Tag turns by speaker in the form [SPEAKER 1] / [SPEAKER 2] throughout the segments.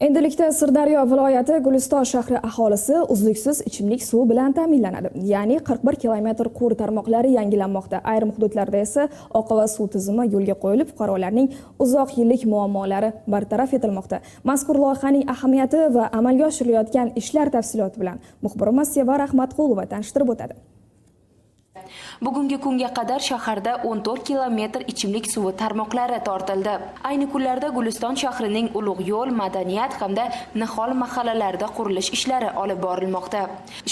[SPEAKER 1] Endilikda Sirdaryo viloyati Guliston shahri aholisi uzluksiz ichimlik suvi bilan ta'minlanadi. Ya'ni 41 kilometr quvur tarmoqlari yangilanmoqda. Ayrim hududlarda esa oqova suv tizimi yo'lga qo'yilib, fuqarolarning uzoq yillik muammolari bartaraf etilmoqda. Mazkur loyihaning ahamiyati va amalga oshirilayotgan ishlar tafsiloti bilan muxbirimiz Sevar Ahmadqulova tanishtirib o'tadi.
[SPEAKER 2] Bugungi kunga qadar shaharda 14 kilometr ichimlik suvi tarmoqlari tortildi. Ayni kunlarda Guliston shahrining Ulug' yo'l, madaniyat hamda Nihol mahallalarida qurilish ishlari olib borilmoqda.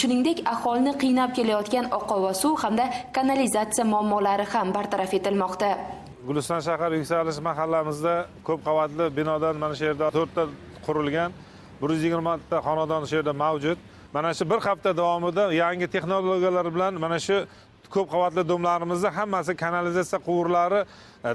[SPEAKER 2] Shuningdek, aholini qiynab kelayotgan oqova suv hamda kanalizatsiya muammolari ham bartaraf etilmoqda.
[SPEAKER 3] Guliston shahar yuksalish mahallamizda ko'p qavatli binodan mana shu yerda 4 ta qurilgan, 120 ta xonadon shu yerda mavjud. Mana shu bir hafta davomida yangi texnologiyalar bilan mana shu ko'p qavatli domlarimizda hammasi kanalizatsiya quvurlari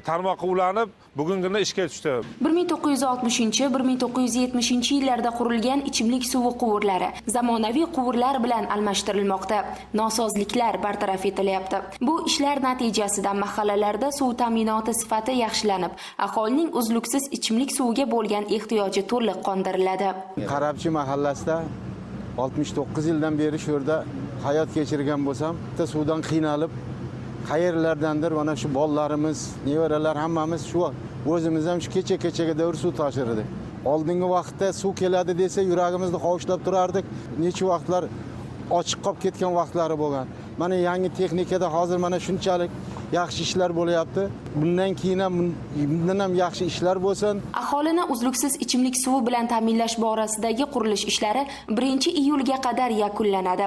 [SPEAKER 3] tarmoqqa ulanib, bugungi kunda ishga tushdi. 1960-1970 yillarda qurilgan ichimlik suvi quvurlari zamonaviy quvurlar bilan almashtirilmoqda. Nosozliklar bartaraf etilyapti. Bu ishlar natijasida mahallalarda suv ta'minoti sifati yaxshilanib, aholining uzluksiz ichimlik suviga bo'lgan ehtiyoji to'liq qondiriladi.
[SPEAKER 4] Qarabchi mahallasida 69 yildan beri shu yerda hayot kechirgan bo'lsam, bitta suvdan qiynalib, qayerlardandir mana shu bolalarimiz, nevaralar hammamiz shu o'zimiz ham shu kecha-kechaga davr suv tashirdik. Oldingi vaqtda suv keladi desa, yuragimizni qovushlab turardik. Necha vaqtlar ochiq qolib ketgan vaqtlari bo'lgan. Mana yangi texnikada hozir mana shunchalik yaxshi ishlar bo'lyapti. Bundan keyin ham bundan ham yaxshi ishlar bo'lsin.
[SPEAKER 2] Aholini uzluksiz ichimlik suvi bilan ta'minlash borasidagi qurilish ishlari 1-iyulga qadar yakunlanadi.